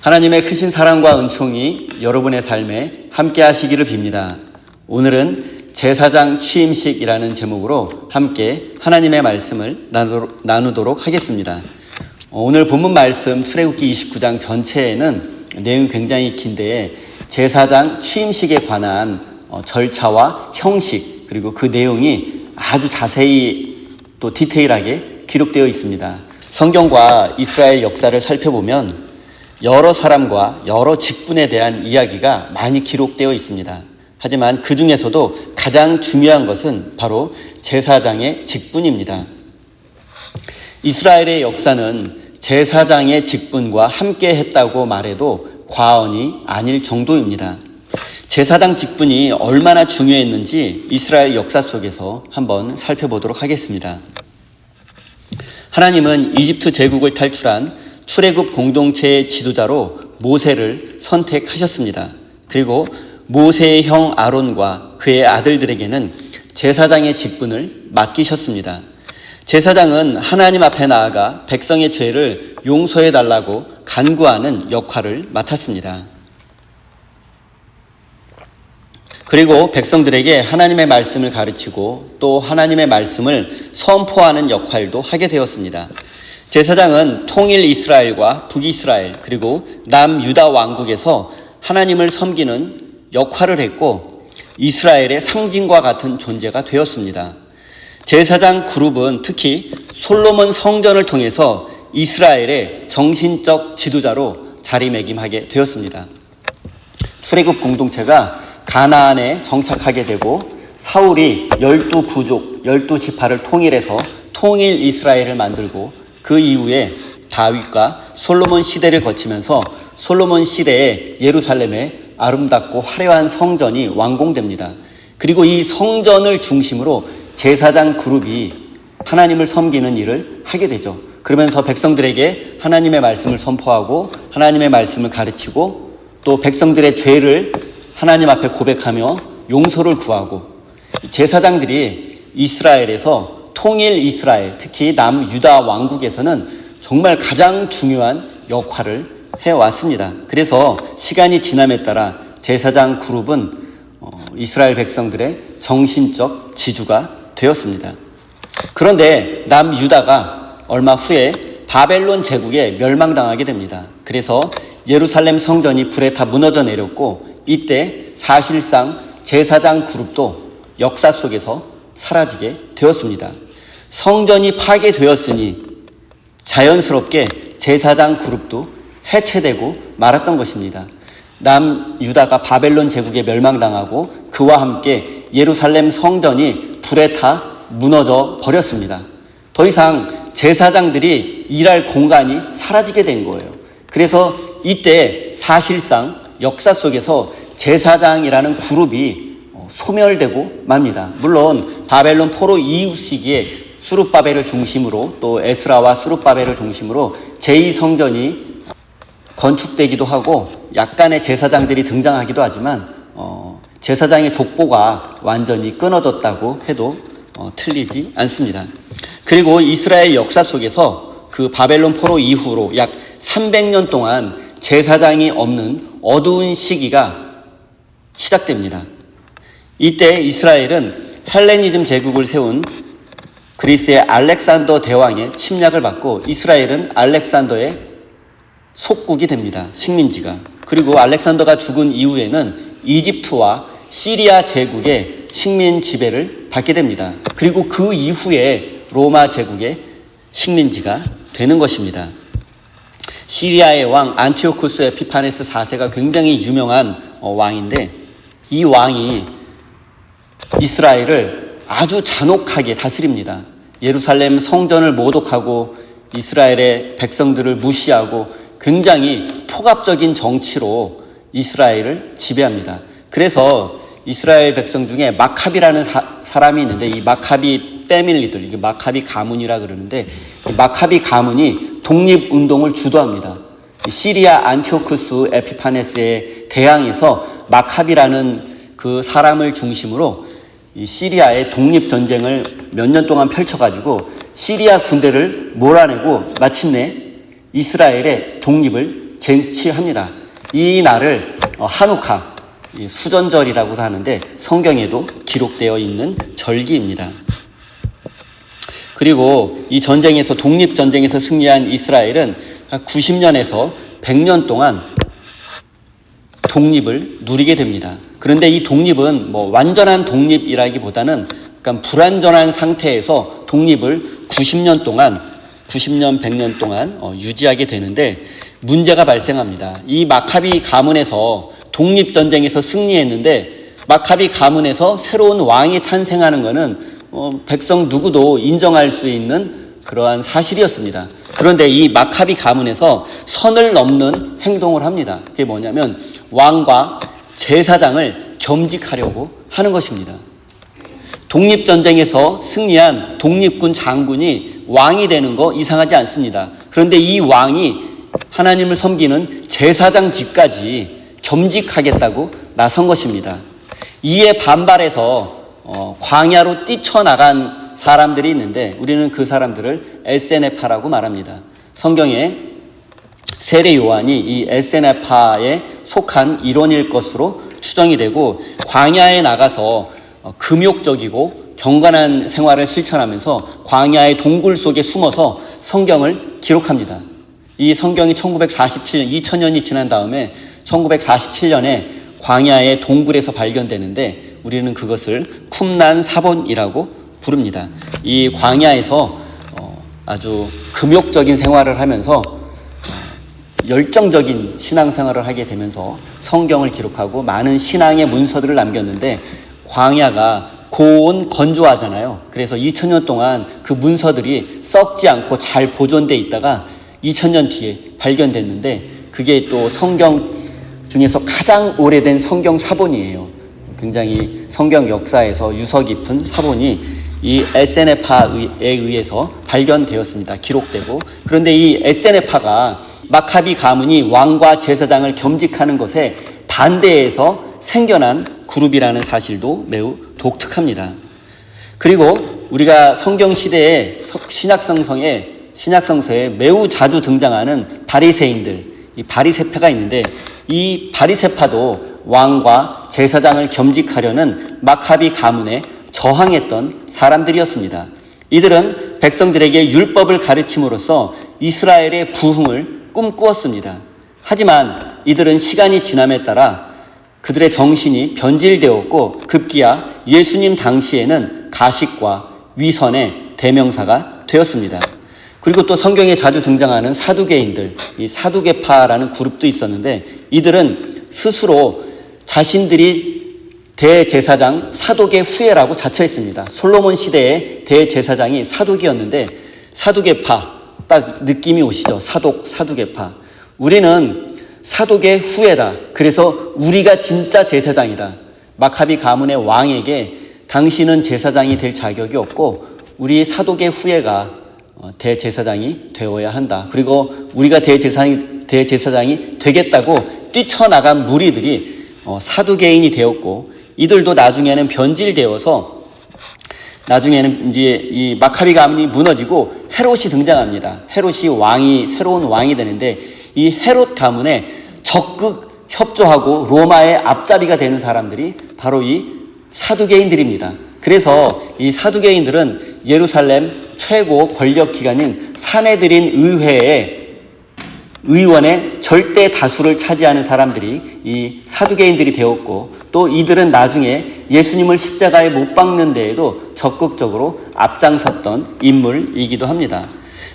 하나님의 크신 사랑과 은총이 여러분의 삶에 함께 하시기를 빕니다. 오늘은 제사장 취임식이라는 제목으로 함께 하나님의 말씀을 나누도록 하겠습니다. 오늘 본문 말씀 출애굽기 29장 전체에는 내용이 굉장히 긴데 제사장 취임식에 관한 절차와 형식 그리고 그 내용이 아주 자세히 또 디테일하게 기록되어 있습니다. 성경과 이스라엘 역사를 살펴보면 여러 사람과 여러 직분에 대한 이야기가 많이 기록되어 있습니다. 하지만 그 중에서도 가장 중요한 것은 바로 제사장의 직분입니다. 이스라엘의 역사는 제사장의 직분과 함께 했다고 말해도 과언이 아닐 정도입니다. 제사장 직분이 얼마나 중요했는지 이스라엘 역사 속에서 한번 살펴보도록 하겠습니다. 하나님은 이집트 제국을 탈출한 출애굽 공동체의 지도자로 모세를 선택하셨습니다. 그리고 모세의 형 아론과 그의 아들들에게는 제사장의 직분을 맡기셨습니다. 제사장은 하나님 앞에 나아가 백성의 죄를 용서해달라고 간구하는 역할을 맡았습니다. 그리고 백성들에게 하나님의 말씀을 가르치고 또 하나님의 말씀을 선포하는 역할도 하게 되었습니다. 제사장은 통일 이스라엘과 북이스라엘 그리고 남유다 왕국에서 하나님을 섬기는 역할을 했고 이스라엘의 상징과 같은 존재가 되었습니다. 제사장 그룹은 특히 솔로몬 성전을 통해서 이스라엘의 정신적 지도자로 자리매김하게 되었습니다. 출애굽 공동체가 가나안에 정착하게 되고 사울이 12부족, 12지파를 통일해서 통일 이스라엘을 만들고 그 이후에 다윗과 솔로몬 시대를 거치면서 솔로몬 시대에 예루살렘에 아름답고 화려한 성전이 완공됩니다. 그리고 이 성전을 중심으로 제사장 그룹이 하나님을 섬기는 일을 하게 되죠. 그러면서 백성들에게 하나님의 말씀을 선포하고 하나님의 말씀을 가르치고 또 백성들의 죄를 하나님 앞에 고백하며 용서를 구하고 제사장들이 이스라엘에서 통일 이스라엘, 특히 남유다 왕국에서는 정말 가장 중요한 역할을 해왔습니다. 그래서 시간이 지남에 따라 제사장 그룹은 이스라엘 백성들의 정신적 지주가 되었습니다. 그런데 남유다가 얼마 후에 바벨론 제국에 멸망당하게 됩니다. 그래서 예루살렘 성전이 불에 타 무너져 내렸고 이때 사실상 제사장 그룹도 역사 속에서 사라지게 되었습니다. 성전이 파괴되었으니 자연스럽게 제사장 그룹도 해체되고 말았던 것입니다. 남유다가 바벨론 제국에 멸망당하고 그와 함께 예루살렘 성전이 불에 타 무너져 버렸습니다. 더 이상 제사장들이 일할 공간이 사라지게 된 거예요. 그래서 이때 사실상 역사 속에서 제사장이라는 그룹이 소멸되고 맙니다. 물론 바벨론 포로 이후 시기에 수룹바벨을 중심으로 또 에스라와 수룹바벨을 중심으로 제2성전이 건축되기도 하고 약간의 제사장들이 등장하기도 하지만 제사장의 족보가 완전히 끊어졌다고 해도 틀리지 않습니다. 그리고 이스라엘 역사 속에서 그 바벨론 포로 이후로 약 300년 동안 제사장이 없는 어두운 시기가 시작됩니다. 이때 이스라엘은 헬레니즘 제국을 세운 그리스의 알렉산더 대왕의 침략을 받고 이스라엘은 알렉산더의 속국이 됩니다. 식민지가. 그리고 알렉산더가 죽은 이후에는 이집트와 시리아 제국의 식민 지배를 받게 됩니다. 그리고 그 이후에 로마 제국의 식민지가 되는 것입니다. 시리아의 왕 안티오쿠스 에피파네스 4세가 굉장히 유명한 왕인데 이 왕이 이스라엘을 아주 잔혹하게 다스립니다. 예루살렘 성전을 모독하고 이스라엘의 백성들을 무시하고 굉장히 폭압적인 정치로 이스라엘을 지배합니다. 그래서 이스라엘 백성 중에 마카비라는 사람이 있는데 이 마카비 패밀리들, 이게 마카비 가문이라 그러는데 이 마카비 가문이 독립운동을 주도합니다. 시리아 안티오쿠스 에피파네스에 대항해서 마카비라는 그 사람을 중심으로 이 시리아의 독립전쟁을 몇 년 동안 펼쳐가지고 시리아 군대를 몰아내고 마침내 이스라엘의 독립을 쟁취합니다. 이 날을 한우카, 수전절이라고도 하는데 성경에도 기록되어 있는 절기입니다. 그리고 이 전쟁에서 독립전쟁에서 승리한 이스라엘은 90년에서 100년 동안 독립을 누리게 됩니다. 그런데 이 독립은 완전한 독립이라기보다는 약간 불완전한 상태에서 독립을 90년, 100년 동안 유지하게 되는데 문제가 발생합니다. 이 마카비 가문에서 독립전쟁에서 승리했는데 마카비 가문에서 새로운 왕이 탄생하는 것은 백성 누구도 인정할 수 있는 그러한 사실이었습니다. 그런데 이 마카비 가문에서 선을 넘는 행동을 합니다. 그게 뭐냐면 왕과 제사장을 겸직하려고 하는 것입니다. 독립전쟁에서 승리한 독립군 장군이 왕이 되는 거 이상하지 않습니다. 그런데 이 왕이 하나님을 섬기는 제사장직까지 겸직하겠다고 나선 것입니다. 이에 반발해서 광야로 뛰쳐나간 사람들이 있는데 우리는 그 사람들을 에세네파라고 말합니다. 성경에 세례 요한이 이 에세네파에 속한 일원일 것으로 추정이 되고 광야에 나가서 금욕적이고 경건한 생활을 실천하면서 광야의 동굴 속에 숨어서 성경을 기록합니다. 이 성경이 1947년, 2000년이 지난 다음에 1947년에 광야의 동굴에서 발견되는데 우리는 그것을 쿰난 사본이라고 부릅니다. 이 광야에서 아주 금욕적인 생활을 하면서 열정적인 신앙생활을 하게 되면서 성경을 기록하고 많은 신앙의 문서들을 남겼는데 광야가 고온 건조하잖아요. 그래서 2000년 동안 그 문서들이 썩지 않고 잘 보존돼 있다가 2000년 뒤에 발견됐는데 그게 또 성경 중에서 가장 오래된 성경 사본이에요. 굉장히 성경 역사에서 유서 깊은 사본이 이 에세네파에 의해서 발견되었습니다. 기록되고. 그런데 이 에세네파가 마카비 가문이 왕과 제사장을 겸직하는 것에 반대해서 생겨난 그룹이라는 사실도 매우 독특합니다. 그리고 우리가 성경 시대의 신약성서에 매우 자주 등장하는 바리새인들, 이 바리새파가 있는데 이 바리새파도 왕과 제사장을 겸직하려는 마카비 가문에 저항했던 사람들이었습니다. 이들은 백성들에게 율법을 가르침으로써 이스라엘의 부흥을 꿈꾸었습니다. 하지만 이들은 시간이 지남에 따라 그들의 정신이 변질되었고 급기야 예수님 당시에는 가식과 위선의 대명사가 되었습니다. 그리고 또 성경에 자주 등장하는 사두개인들, 이 사두개파라는 그룹도 있었는데 이들은 스스로 자신들이 대제사장 사독의 후예라고 자처했습니다. 솔로몬 시대의 대제사장이 사독이었는데 사두개파, 딱 느낌이 오시죠? 사두개파. 우리는 사독의 후예다. 그래서 우리가 진짜 제사장이다. 마카비 가문의 왕에게 당신은 제사장이 될 자격이 없고 우리 사독의 후예가 대제사장이 되어야 한다. 그리고 우리가 대제사장이 되겠다고 뛰쳐나간 무리들이 사두개인이 되었고 이들도 나중에는 변질되어서 나중에는 이제 이 마카비 가문이 무너지고 헤롯이 등장합니다. 헤롯이 새로운 왕이 되는데 이 헤롯 가문에 적극 협조하고 로마의 앞잡이가 되는 사람들이 바로 이 사두개인들입니다. 그래서 이 사두개인들은 예루살렘 최고 권력기관인 사네드린 의회의 의원의 절대 다수를 차지하는 사람들이 이 사두개인들이 되었고 또 이들은 나중에 예수님을 십자가에 못 박는 데에도 적극적으로 앞장섰던 인물이기도 합니다.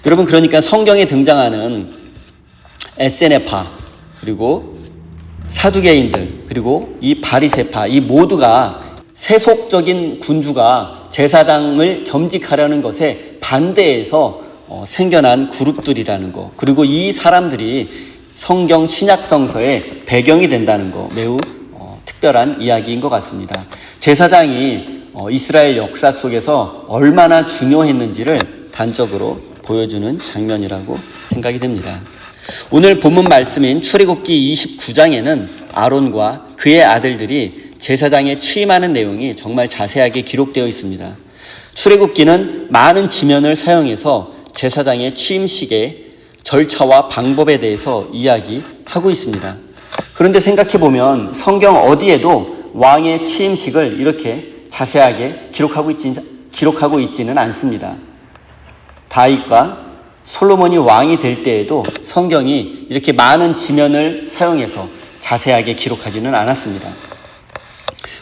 여러분, 그러니까 성경에 등장하는 에세네파 그리고 사두개인들 그리고 이 바리새파 이 모두가 세속적인 군주가 제사장을 겸직하려는 것에 반대해서 생겨난 그룹들이라는 거, 그리고 이 사람들이 성경 신약성서의 배경이 된다는 거 매우 특별한 이야기인 것 같습니다. 제사장이 이스라엘 역사 속에서 얼마나 중요했는지를 단적으로 보여주는 장면이라고 생각이 됩니다. 오늘 본문 말씀인 출애굽기 29장에는 아론과 그의 아들들이 제사장에 취임하는 내용이 정말 자세하게 기록되어 있습니다. 출애굽기는 많은 지면을 사용해서 제사장의 취임식에 절차와 방법에 대해서 이야기하고 있습니다. 그런데 생각해보면 성경 어디에도 왕의 취임식을 이렇게 자세하게 기록하고 있지는 않습니다. 다윗과 솔로몬이 왕이 될 때에도 성경이 이렇게 많은 지면을 사용해서 자세하게 기록하지는 않았습니다.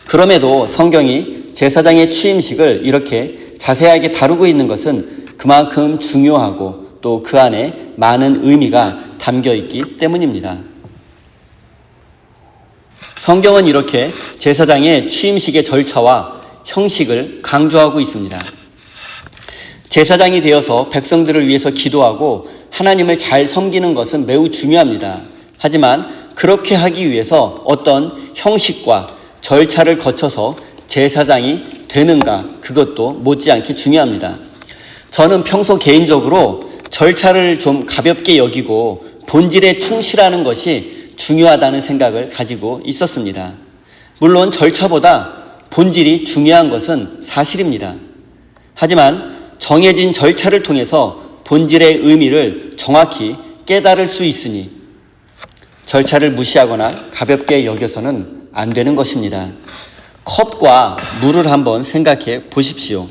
그럼에도 성경이 제사장의 취임식을 이렇게 자세하게 다루고 있는 것은 그만큼 중요하고 또 그 안에 많은 의미가 담겨 있기 때문입니다. 성경은 이렇게 제사장의 취임식의 절차와 형식을 강조하고 있습니다. 제사장이 되어서 백성들을 위해서 기도하고 하나님을 잘 섬기는 것은 매우 중요합니다. 하지만 그렇게 하기 위해서 어떤 형식과 절차를 거쳐서 제사장이 되는가, 그것도 못지않게 중요합니다. 저는 평소 개인적으로 절차를 좀 가볍게 여기고 본질에 충실하는 것이 중요하다는 생각을 가지고 있었습니다. 물론 절차보다 본질이 중요한 것은 사실입니다. 하지만 정해진 절차를 통해서 본질의 의미를 정확히 깨달을 수 있으니 절차를 무시하거나 가볍게 여겨서는 안 되는 것입니다. 컵과 물을 한번 생각해 보십시오.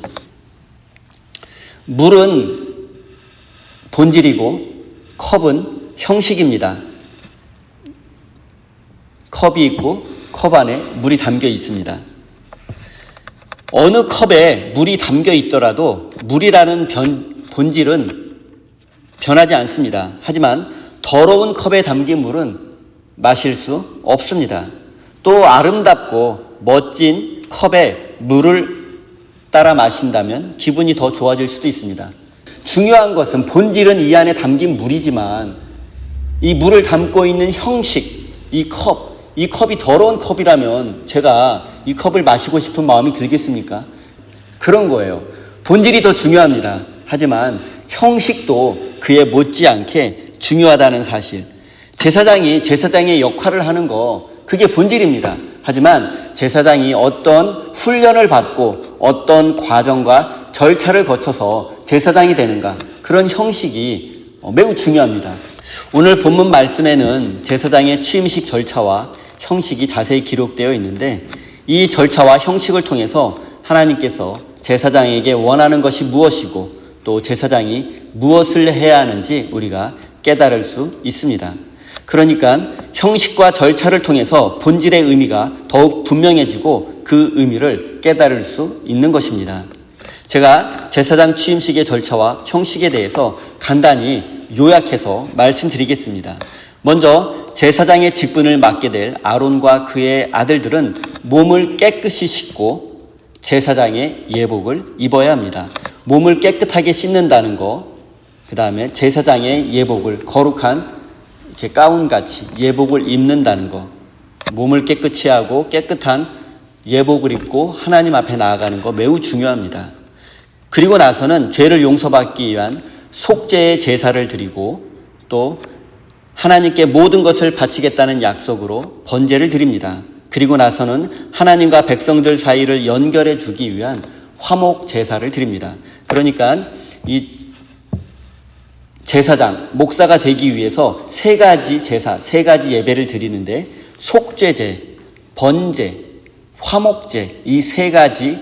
물은 본질이고 컵은 형식입니다. 컵이 있고 컵 안에 물이 담겨 있습니다. 어느 컵에 물이 담겨 있더라도 물이라는 본질은 변하지 않습니다. 하지만 더러운 컵에 담긴 물은 마실 수 없습니다. 또 아름답고 멋진 컵에 물을 따라 마신다면 기분이 더 좋아질 수도 있습니다. 중요한 것은 본질은 이 안에 담긴 물이지만 이 물을 담고 있는 형식, 이 컵이 더러운 컵이라면 제가 이 컵을 마시고 싶은 마음이 들겠습니까? 그런 거예요. 본질이 더 중요합니다. 하지만 형식도 그에 못지않게 중요하다는 사실. 제사장의 역할을 하는 거, 그게 본질입니다. 하지만 제사장이 어떤 훈련을 받고 어떤 과정과 절차를 거쳐서 제사장이 되는가, 그런 형식이 매우 중요합니다. 오늘 본문 말씀에는 제사장의 취임식 절차와 형식이 자세히 기록되어 있는데 이 절차와 형식을 통해서 하나님께서 제사장에게 원하는 것이 무엇이고 또 제사장이 무엇을 해야 하는지 우리가 깨달을 수 있습니다. 그러니까 형식과 절차를 통해서 본질의 의미가 더욱 분명해지고 그 의미를 깨달을 수 있는 것입니다. 제가 제사장 취임식의 절차와 형식에 대해서 간단히 요약해서 말씀드리겠습니다. 먼저 제사장의 직분을 맡게 될 아론과 그의 아들들은 몸을 깨끗이 씻고 제사장의 예복을 입어야 합니다. 몸을 깨끗하게 씻는다는 거, 그 다음에 제사장의 예복을 거룩한 이렇게 가운같이 예복을 입는다는 거, 몸을 깨끗이 하고 깨끗한 예복을 입고 하나님 앞에 나아가는 거 매우 중요합니다. 그리고 나서는 죄를 용서받기 위한 속죄의 제사를 드리고 또 하나님께 모든 것을 바치겠다는 약속으로 번제를 드립니다. 그리고 나서는 하나님과 백성들 사이를 연결해 주기 위한 화목 제사를 드립니다. 그러니까 이 제사장, 목사가 되기 위해서 세 가지 제사, 세 가지 예배를 드리는데 속죄제, 번제, 화목제, 이 세 가지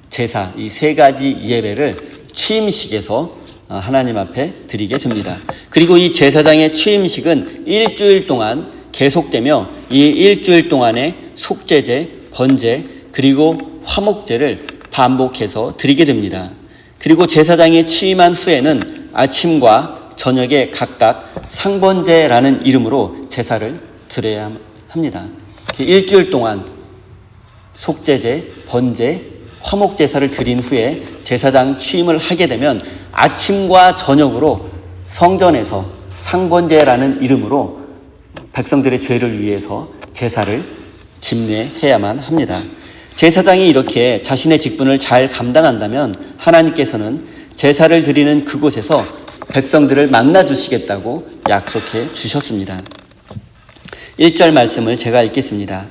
제사, 이 세 가지 예배를 취임식에서 하나님 앞에 드리게 됩니다. 그리고 이 제사장의 취임식은 일주일 동안 계속되며 이 일주일 동안에 속죄제, 번제, 그리고 화목제를 반복해서 드리게 됩니다. 그리고 제사장이 취임한 후에는 아침과 저녁에 각각 상번제라는 이름으로 제사를 드려야 합니다. 일주일 동안 속죄제, 번제, 화목제사를 드린 후에 제사장 취임을 하게 되면 아침과 저녁으로 성전에서 상번제라는 이름으로 백성들의 죄를 위해서 제사를 집례해야만 합니다. 제사장이 이렇게 자신의 직분을 잘 감당한다면 하나님께서는 제사를 드리는 그곳에서 백성들을 만나 주시겠다고 약속해 주셨습니다. 1절 말씀을 제가 읽겠습니다.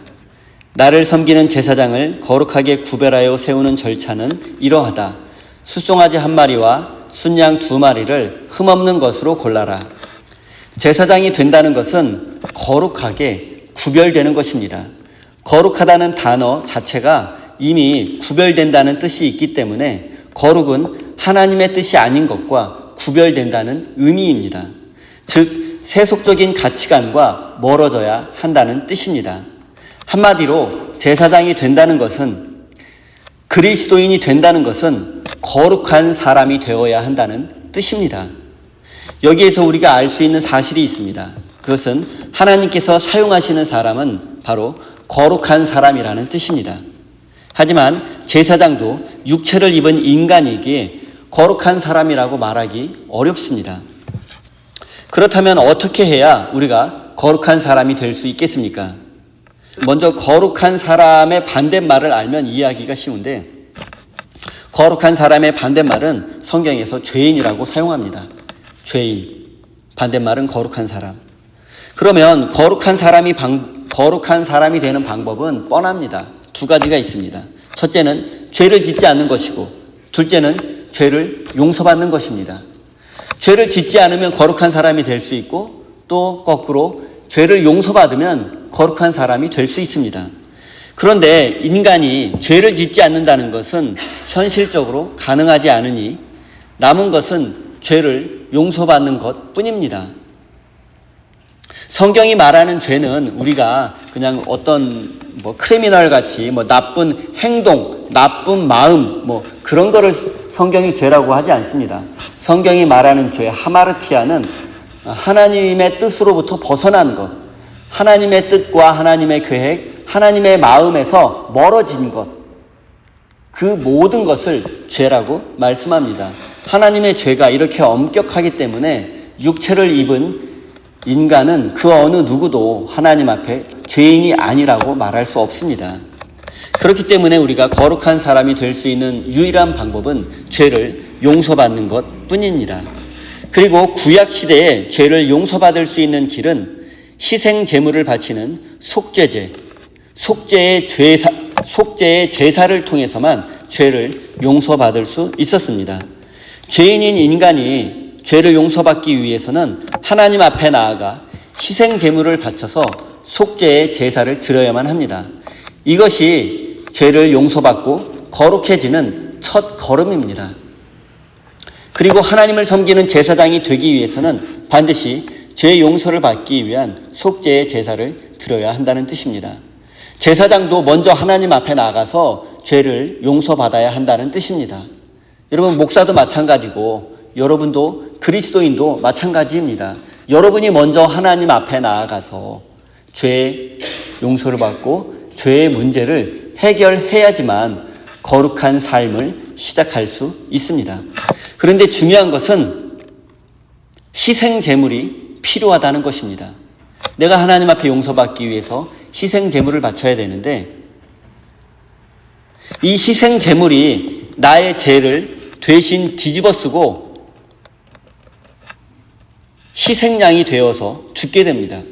나를 섬기는 제사장을 거룩하게 구별하여 세우는 절차는 이러하다. 숫송아지 1마리와 순양 2마리를 흠없는 것으로 골라라. 제사장이 된다는 것은 거룩하게 구별되는 것입니다. 거룩하다는 단어 자체가 이미 구별된다는 뜻이 있기 때문에 거룩은 하나님의 뜻이 아닌 것과 구별된다는 의미입니다. 즉, 세속적인 가치관과 멀어져야 한다는 뜻입니다. 한마디로 제사장이 된다는 것은, 그리스도인이 된다는 것은 거룩한 사람이 되어야 한다는 뜻입니다. 여기에서 우리가 알 수 있는 사실이 있습니다. 그것은 하나님께서 사용하시는 사람은 바로 거룩한 사람이라는 뜻입니다. 하지만 제사장도 육체를 입은 인간이기에 거룩한 사람이라고 말하기 어렵습니다. 그렇다면 어떻게 해야 우리가 거룩한 사람이 될 수 있겠습니까? 먼저 거룩한 사람의 반대말을 알면 이해하기가 쉬운데, 거룩한 사람의 반대말은 성경에서 죄인이라고 사용합니다. 죄인, 반대말은 거룩한 사람. 그러면 거룩한 사람이 되는 방법은 뻔합니다. 두 가지가 있습니다. 첫째는 죄를 짓지 않는 것이고, 둘째는 죄를 용서받는 것입니다. 죄를 짓지 않으면 거룩한 사람이 될 수 있고, 또 거꾸로 죄를 용서받으면 거룩한 사람이 될 수 있습니다. 그런데 인간이 죄를 짓지 않는다는 것은 현실적으로 가능하지 않으니 남은 것은 죄를 용서받는 것 뿐입니다. 성경이 말하는 죄는 우리가 그냥 어떤 크리미널 같이 나쁜 행동, 나쁜 마음 그런 거를 성경이 죄라고 하지 않습니다. 성경이 말하는 죄, 하마르티아는 하나님의 뜻으로부터 벗어난 것, 하나님의 뜻과 하나님의 계획, 하나님의 마음에서 멀어진 것, 그 모든 것을 죄라고 말씀합니다. 하나님의 죄가 이렇게 엄격하기 때문에 육체를 입은 인간은 그 어느 누구도 하나님 앞에 죄인이 아니라고 말할 수 없습니다. 그렇기 때문에 우리가 거룩한 사람이 될 수 있는 유일한 방법은 죄를 용서받는 것 뿐입니다. 그리고 구약시대에 죄를 용서받을 수 있는 길은 희생 제물을 바치는 속죄제, 속죄의 제사를 통해서만 죄를 용서받을 수 있었습니다. 죄인인 인간이 죄를 용서받기 위해서는 하나님 앞에 나아가 희생 제물을 바쳐서 속죄의 제사를 드려야만 합니다. 이것이 죄를 용서받고 거룩해지는 첫 걸음입니다. 그리고 하나님을 섬기는 제사장이 되기 위해서는 반드시 죄 용서를 받기 위한 속죄의 제사를 드려야 한다는 뜻입니다. 제사장도 먼저 하나님 앞에 나가서 죄를 용서받아야 한다는 뜻입니다. 여러분, 목사도 마찬가지고 여러분도 그리스도인도 마찬가지입니다. 여러분이 먼저 하나님 앞에 나아가서 죄 용서를 받고 죄의 문제를 해결해야지만 거룩한 삶을 시작할 수 있습니다. 그런데 중요한 것은 희생 제물이 필요하다는 것입니다. 내가 하나님 앞에 용서받기 위해서 희생 제물을 바쳐야 되는데, 이 희생 제물이 나의 죄를 대신 뒤집어 쓰고 희생양이 되어서 죽게 됩니다.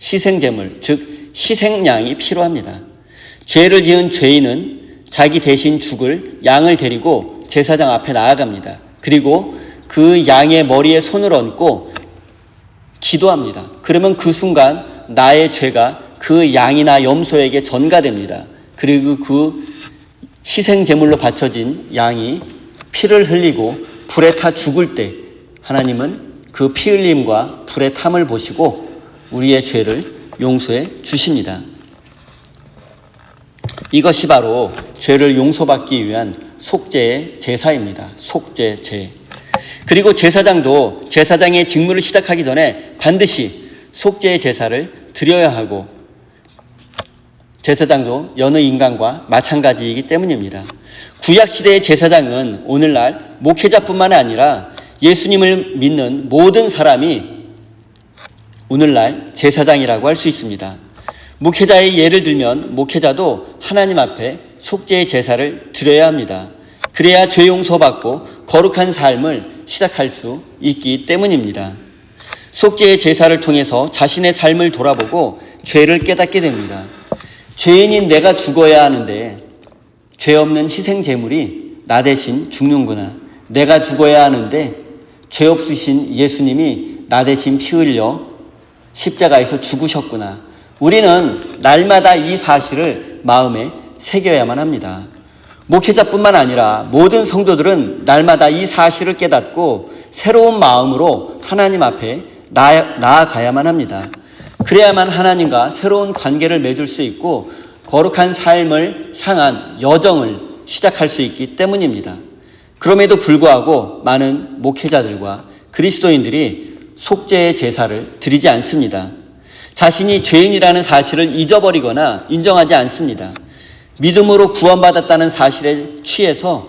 희생제물, 즉 희생양이 필요합니다. 죄를 지은 죄인은 자기 대신 죽을 양을 데리고 제사장 앞에 나아갑니다. 그리고 그 양의 머리에 손을 얹고 기도합니다. 그러면 그 순간 나의 죄가 그 양이나 염소에게 전가됩니다. 그리고 그 희생제물로 바쳐진 양이 피를 흘리고 불에 타 죽을 때 하나님은 그 피 흘림과 불의 탐을 보시고 우리의 죄를 용서해 주십니다. 이것이 바로 죄를 용서받기 위한 속죄의 제사입니다. 속죄제. 그리고 제사장도 제사장의 직무를 시작하기 전에 반드시 속죄의 제사를 드려야 하고, 제사장도 여느 인간과 마찬가지이기 때문입니다. 구약시대의 제사장은 오늘날 목회자뿐만 아니라 예수님을 믿는 모든 사람이 오늘날 제사장이라고 할 수 있습니다. 목회자의 예를 들면 목회자도 하나님 앞에 속죄의 제사를 드려야 합니다. 그래야 죄 용서받고 거룩한 삶을 시작할 수 있기 때문입니다. 속죄의 제사를 통해서 자신의 삶을 돌아보고 죄를 깨닫게 됩니다. 죄인인 내가 죽어야 하는데 죄 없는 희생 제물이 나 대신 죽는구나. 내가 죽어야 하는데 죄 없으신 예수님이 나 대신 피 흘려 십자가에서 죽으셨구나. 우리는 날마다 이 사실을 마음에 새겨야만 합니다. 목회자뿐만 아니라 모든 성도들은 날마다 이 사실을 깨닫고 새로운 마음으로 하나님 앞에 나아가야만 합니다. 그래야만 하나님과 새로운 관계를 맺을 수 있고 거룩한 삶을 향한 여정을 시작할 수 있기 때문입니다. 그럼에도 불구하고 많은 목회자들과 그리스도인들이 속죄의 제사를 드리지 않습니다. 자신이 죄인이라는 사실을 잊어버리거나 인정하지 않습니다. 믿음으로 구원받았다는 사실에 취해서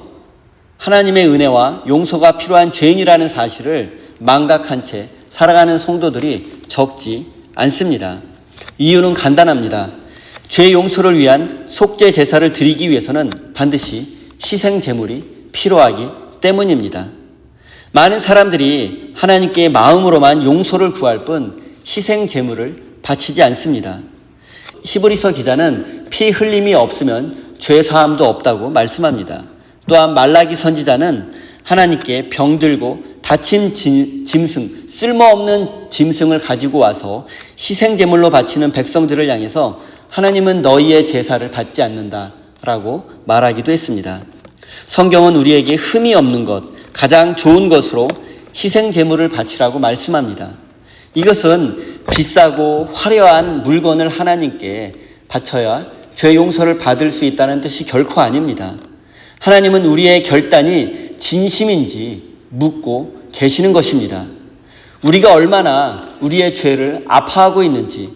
하나님의 은혜와 용서가 필요한 죄인이라는 사실을 망각한 채 살아가는 성도들이 적지 않습니다. 이유는 간단합니다. 죄 용서를 위한 속죄 제사를 드리기 위해서는 반드시 희생 제물이 필요하기 때문입니다. 많은 사람들이 하나님께 마음으로만 용서를 구할 뿐 희생 제물을 바치지 않습니다. 히브리서 기자는 피 흘림이 없으면 죄 사함도 없다고 말씀합니다. 또한 말라기 선지자는 하나님께 병들고 다친 짐승, 쓸모없는 짐승을 가지고 와서 희생 제물로 바치는 백성들을 향해서 하나님은 너희의 제사를 받지 않는다라고 말하기도 했습니다. 성경은 우리에게 흠이 없는 것, 가장 좋은 것으로 희생 제물을 바치라고 말씀합니다. 이것은 비싸고 화려한 물건을 하나님께 바쳐야 죄 용서를 받을 수 있다는 뜻이 결코 아닙니다. 하나님은 우리의 결단이 진심인지 묻고 계시는 것입니다. 우리가 얼마나 우리의 죄를 아파하고 있는지,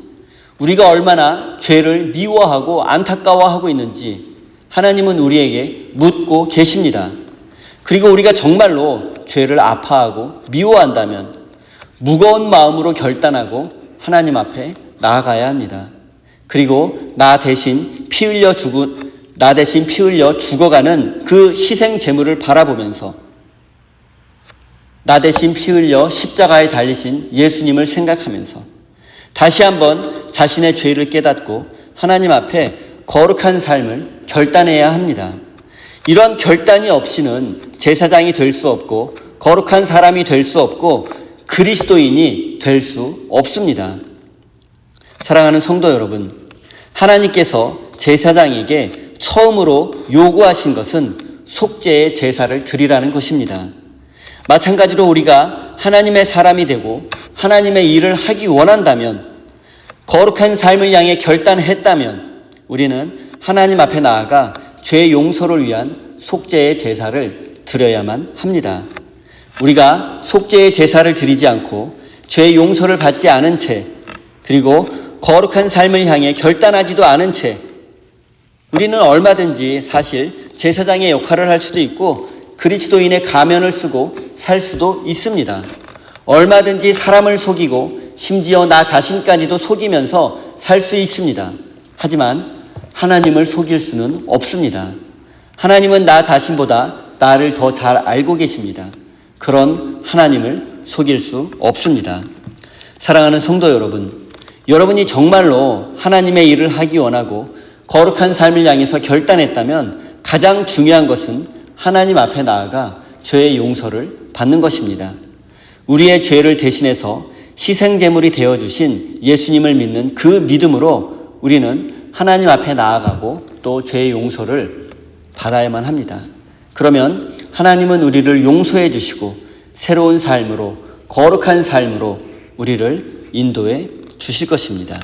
우리가 얼마나 죄를 미워하고 안타까워하고 있는지 하나님은 우리에게 묻고 계십니다. 그리고 우리가 정말로 죄를 아파하고 미워한다면 무거운 마음으로 결단하고 하나님 앞에 나아가야 합니다. 그리고 나 대신 피 흘려 죽어가는 그 희생 제물을 바라보면서 나 대신 피 흘려 십자가에 달리신 예수님을 생각하면서 다시 한번 자신의 죄를 깨닫고 하나님 앞에 거룩한 삶을 결단해야 합니다. 이런 결단이 없이는 제사장이 될 수 없고 거룩한 사람이 될 수 없고 그리스도인이 될 수 없습니다. 사랑하는 성도 여러분, 하나님께서 제사장에게 처음으로 요구하신 것은 속죄의 제사를 드리라는 것입니다. 마찬가지로 우리가 하나님의 사람이 되고 하나님의 일을 하기 원한다면, 거룩한 삶을 향해 결단했다면 우리는 하나님 앞에 나아가 죄 용서를 위한 속죄의 제사를 드려야만 합니다. 우리가 속죄의 제사를 드리지 않고 죄 용서를 받지 않은 채, 그리고 거룩한 삶을 향해 결단하지도 않은 채 우리는 얼마든지 사실 제사장의 역할을 할 수도 있고 그리스도인의 가면을 쓰고 살 수도 있습니다. 얼마든지 사람을 속이고 심지어 나 자신까지도 속이면서 살 수 있습니다. 하지만 하나님을 속일 수는 없습니다. 하나님은 나 자신보다 나를 더 잘 알고 계십니다. 그런 하나님을 속일 수 없습니다. 사랑하는 성도 여러분, 여러분이 정말로 하나님의 일을 하기 원하고 거룩한 삶을 향해서 결단했다면 가장 중요한 것은 하나님 앞에 나아가 죄의 용서를 받는 것입니다. 우리의 죄를 대신해서 희생제물이 되어주신 예수님을 믿는 그 믿음으로 우리는 하나님 앞에 나아가고 또 죄의 용서를 받아야만 합니다. 그러면 하나님은 우리를 용서해 주시고 새로운 삶으로, 거룩한 삶으로 우리를 인도해 주실 것입니다.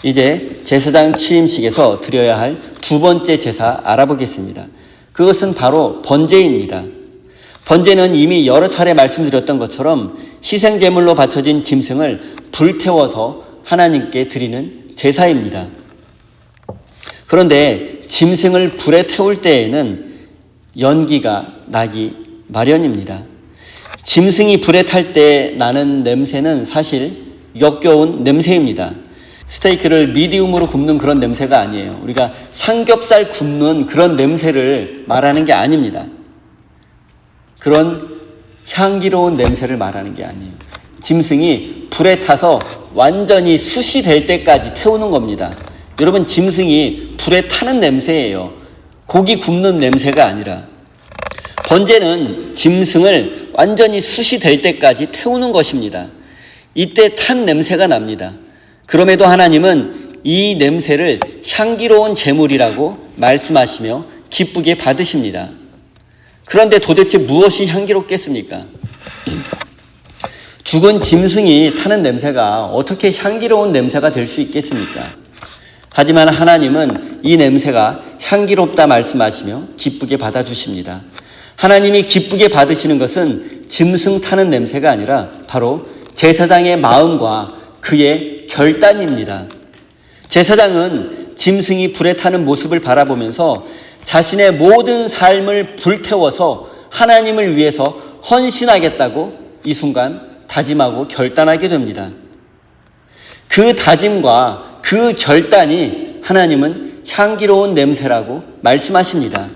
이제 제사장 취임식에서 드려야 할 두 번째 제사 알아보겠습니다. 그것은 바로 번제입니다. 번제는 이미 여러 차례 말씀드렸던 것처럼 희생제물로 바쳐진 짐승을 불태워서 하나님께 드리는 제사입니다. 그런데 짐승을 불에 태울 때에는 연기가 나기 마련입니다. 짐승이 불에 탈 때 나는 냄새는 사실 역겨운 냄새입니다. 스테이크를 미디움으로 굽는 그런 냄새가 아니에요. 우리가 삼겹살 굽는 그런 냄새를 말하는 게 아닙니다. 그런 향기로운 냄새를 말하는 게 아니에요. 짐승이 불에 타서 완전히 숯이 될 때까지 태우는 겁니다. 여러분, 짐승이 불에 타는 냄새예요. 고기 굽는 냄새가 아니라. 번제는 짐승을 완전히 숯이 될 때까지 태우는 것입니다. 이때 탄 냄새가 납니다. 그럼에도 하나님은 이 냄새를 향기로운 제물이라고 말씀하시며 기쁘게 받으십니다. 그런데 도대체 무엇이 향기롭겠습니까? 죽은 짐승이 타는 냄새가 어떻게 향기로운 냄새가 될 수 있겠습니까? 하지만 하나님은 이 냄새가 향기롭다 말씀하시며 기쁘게 받아주십니다. 하나님이 기쁘게 받으시는 것은 짐승 타는 냄새가 아니라 바로 제사장의 마음과 그의 결단입니다. 제사장은 짐승이 불에 타는 모습을 바라보면서 자신의 모든 삶을 불태워서 하나님을 위해서 헌신하겠다고 이 순간 다짐하고 결단하게 됩니다. 그 다짐과 그 결단이 하나님은 향기로운 냄새라고 말씀하십니다.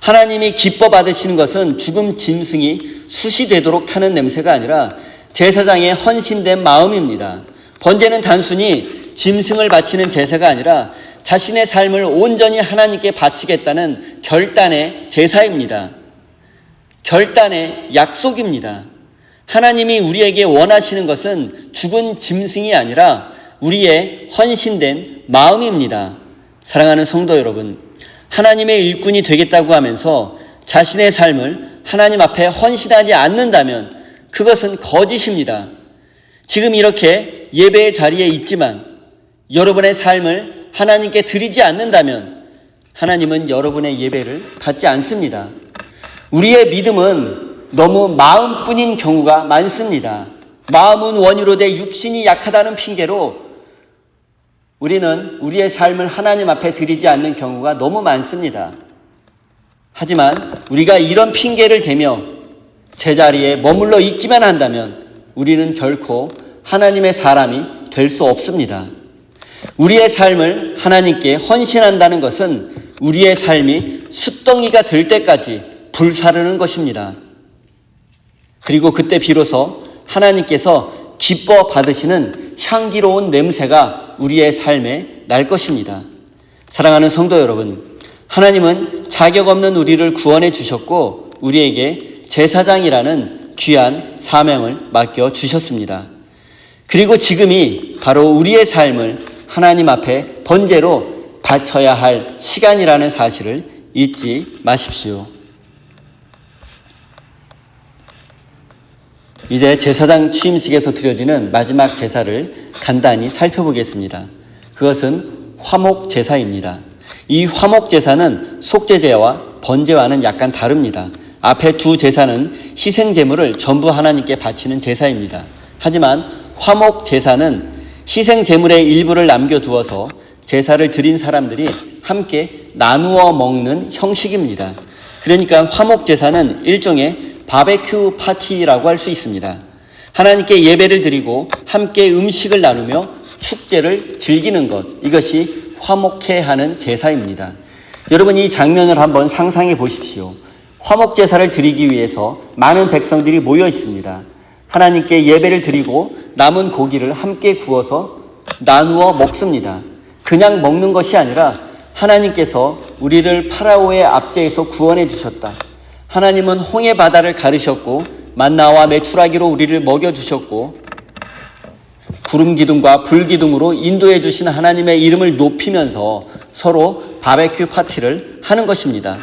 하나님이 기뻐 받으시는 것은 죽은 짐승이 숯이 되도록 타는 냄새가 아니라 제사장의 헌신된 마음입니다. 번제는 단순히 짐승을 바치는 제사가 아니라 자신의 삶을 온전히 하나님께 바치겠다는 결단의 제사입니다. 결단의 약속입니다. 하나님이 우리에게 원하시는 것은 죽은 짐승이 아니라 우리의 헌신된 마음입니다. 사랑하는 성도 여러분, 하나님의 일꾼이 되겠다고 하면서 자신의 삶을 하나님 앞에 헌신하지 않는다면 그것은 거짓입니다. 지금 이렇게 예배의 자리에 있지만 여러분의 삶을 하나님께 드리지 않는다면 하나님은 여러분의 예배를 받지 않습니다. 우리의 믿음은 너무 마음뿐인 경우가 많습니다. 마음은 원이로되 육신이 약하다는 핑계로 우리는 우리의 삶을 하나님 앞에 드리지 않는 경우가 너무 많습니다. 하지만 우리가 이런 핑계를 대며 제자리에 머물러 있기만 한다면 우리는 결코 하나님의 사람이 될 수 없습니다. 우리의 삶을 하나님께 헌신한다는 것은 우리의 삶이 숯덩이가 될 때까지 불사르는 것입니다. 그리고 그때 비로소 하나님께서 기뻐 받으시는 향기로운 냄새가 우리의 삶에 날 것입니다. 사랑하는 성도 여러분, 하나님은 자격 없는 우리를 구원해 주셨고 우리에게 제사장이라는 귀한 사명을 맡겨 주셨습니다. 그리고 지금이 바로 우리의 삶을 하나님 앞에 번제로 바쳐야 할 시간이라는 사실을 잊지 마십시오. 이제 제사장 취임식에서 드려지는 마지막 제사를 간단히 살펴보겠습니다. 그것은 화목제사입니다. 이 화목제사는 속죄제와 번제와는 약간 다릅니다. 앞에 두 제사는 희생제물을 전부 하나님께 바치는 제사입니다. 하지만 화목제사는 희생제물의 일부를 남겨두어서 제사를 드린 사람들이 함께 나누어 먹는 형식입니다. 그러니까 화목제사는 일종의 바베큐 파티라고 할 수 있습니다. 하나님께 예배를 드리고 함께 음식을 나누며 축제를 즐기는 것, 이것이 화목해 하는 제사입니다. 여러분, 이 장면을 한번 상상해 보십시오. 화목제사를 드리기 위해서 많은 백성들이 모여 있습니다. 하나님께 예배를 드리고 남은 고기를 함께 구워서 나누어 먹습니다. 그냥 먹는 것이 아니라 하나님께서 우리를 파라오의 압제에서 구원해 주셨다. 하나님은 홍해 바다를 가르셨고 만나와 메추라기로 우리를 먹여주셨고 구름 기둥과 불 기둥으로 인도해 주신 하나님의 이름을 높이면서 서로 바베큐 파티를 하는 것입니다.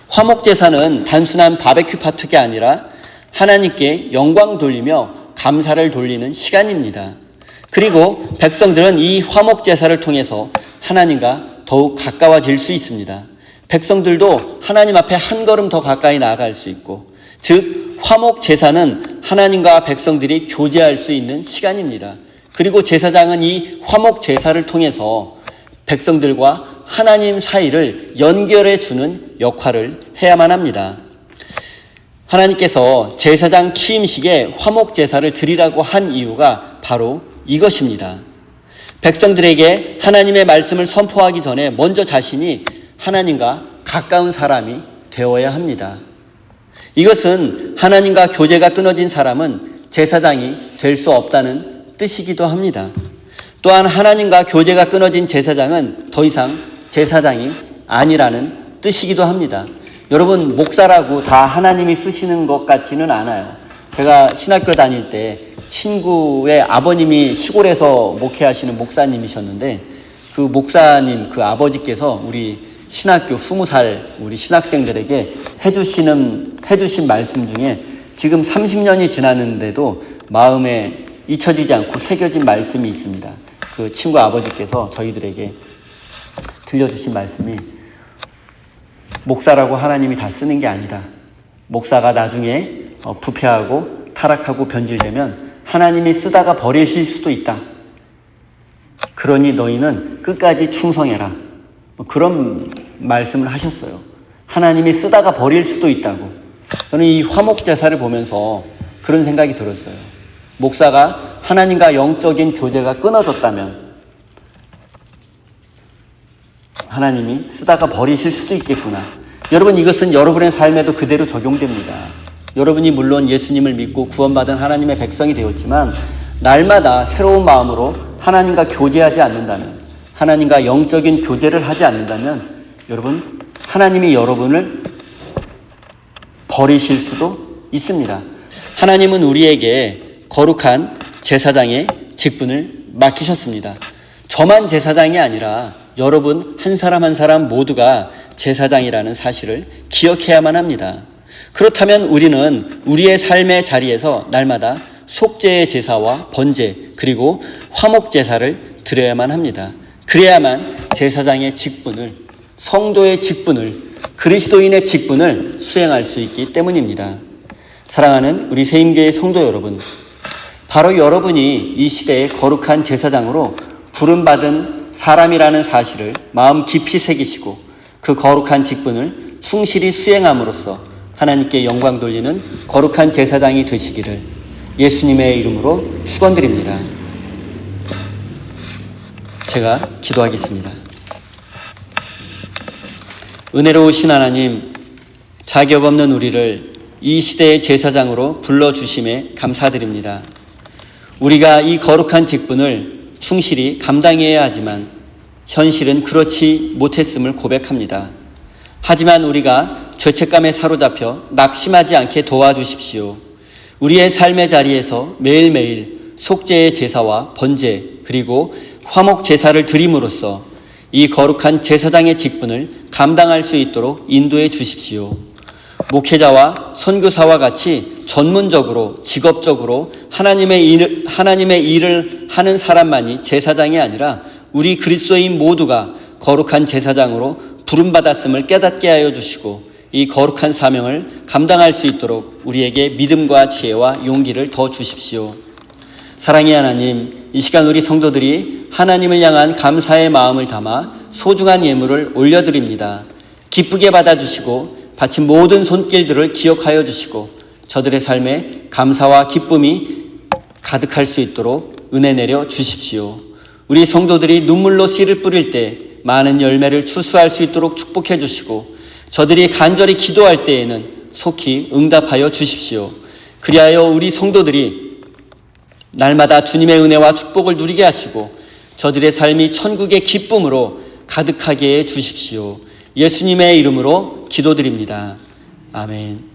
화목제사는 단순한 바베큐 파티가 아니라 하나님께 영광 돌리며 감사를 돌리는 시간입니다. 그리고 백성들은 이 화목제사를 통해서 하나님과 더욱 가까워질 수 있습니다. 백성들도 하나님 앞에 한 걸음 더 가까이 나아갈 수 있고, 즉 화목제사는 하나님과 백성들이 교제할 수 있는 시간입니다. 그리고 제사장은 이 화목제사를 통해서 백성들과 하나님 사이를 연결해 주는 역할을 해야만 합니다. 하나님께서 제사장 취임식에 화목제사를 드리라고 한 이유가 바로 이것입니다. 백성들에게 하나님의 말씀을 선포하기 전에 먼저 자신이 하나님과 가까운 사람이 되어야 합니다. 이것은 하나님과 교제가 끊어진 사람은 제사장이 될 수 없다는 뜻이기도 합니다. 또한 하나님과 교제가 끊어진 제사장은 더 이상 제사장이 아니라는 뜻이기도 합니다. 여러분, 목사라고 다 하나님이 쓰시는 것 같지는 않아요. 제가 신학교 다닐 때 친구의 아버님이 시골에서 목회하시는 목사님이셨는데 그 목사님, 그 아버지께서 우리 신학교 20살 우리 신학생들에게 해주신 말씀 중에 지금 30년이 지났는데도 마음에 잊혀지지 않고 새겨진 말씀이 있습니다. 그 친구 아버지께서 저희들에게 들려주신 말씀이 목사라고 하나님이 다 쓰는 게 아니다. 목사가 나중에 부패하고 타락하고 변질되면 하나님이 쓰다가 버리실 수도 있다. 그러니 너희는 끝까지 충성해라. 그런 말씀을 하셨어요. 하나님이 쓰다가 버릴 수도 있다고. 저는 이 화목제사를 보면서 그런 생각이 들었어요. 목사가 하나님과 영적인 교제가 끊어졌다면 하나님이 쓰다가 버리실 수도 있겠구나. 여러분, 이것은 여러분의 삶에도 그대로 적용됩니다. 여러분이 물론 예수님을 믿고 구원받은 하나님의 백성이 되었지만 날마다 새로운 마음으로 하나님과 교제하지 않는다면, 하나님과 영적인 교제를 하지 않는다면 여러분, 하나님이 여러분을 버리실 수도 있습니다. 하나님은 우리에게 거룩한 제사장의 직분을 맡기셨습니다. 저만 제사장이 아니라 여러분 한 사람 한 사람 모두가 제사장이라는 사실을 기억해야만 합니다. 그렇다면 우리는 우리의 삶의 자리에서 날마다 속죄의 제사와 번제 그리고 화목 제사를 드려야만 합니다. 그래야만 제사장의 직분을, 성도의 직분을, 그리스도인의 직분을 수행할 수 있기 때문입니다. 사랑하는 우리 세임교회 성도 여러분, 바로 여러분이 이 시대의 거룩한 제사장으로 부름받은 사람이라는 사실을 마음 깊이 새기시고 그 거룩한 직분을 충실히 수행함으로써 하나님께 영광 돌리는 거룩한 제사장이 되시기를 예수님의 이름으로 축원드립니다. 제가 기도하겠습니다. 은혜로우신 하나님, 자격 없는 우리를 이 시대의 제사장으로 불러주심에 감사드립니다. 우리가 이 거룩한 직분을 충실히 감당해야 하지만 현실은 그렇지 못했음을 고백합니다. 하지만 우리가 죄책감에 사로잡혀 낙심하지 않게 도와주십시오. 우리의 삶의 자리에서 매일매일 속죄의 제사와 번제 그리고 화목 제사를 드림으로써 이 거룩한 제사장의 직분을 감당할 수 있도록 인도해 주십시오. 목회자와 선교사와 같이 전문적으로 직업적으로 하나님의 일을 하는 사람만이 제사장이 아니라 우리 그리스도인 모두가 거룩한 제사장으로 부름받았음을 깨닫게 하여 주시고 이 거룩한 사명을 감당할 수 있도록 우리에게 믿음과 지혜와 용기를 더 주십시오. 사랑의 하나님, 이 시간 우리 성도들이 하나님을 향한 감사의 마음을 담아 소중한 예물을 올려드립니다. 기쁘게 받아주시고 바친 모든 손길들을 기억하여 주시고 저들의 삶에 감사와 기쁨이 가득할 수 있도록 은혜 내려 주십시오. 우리 성도들이 눈물로 씨를 뿌릴 때 많은 열매를 추수할 수 있도록 축복해 주시고 저들이 간절히 기도할 때에는 속히 응답하여 주십시오. 그리하여 우리 성도들이 날마다 주님의 은혜와 축복을 누리게 하시고 저들의 삶이 천국의 기쁨으로 가득하게 해 주십시오. 예수님의 이름으로 기도드립니다. 아멘.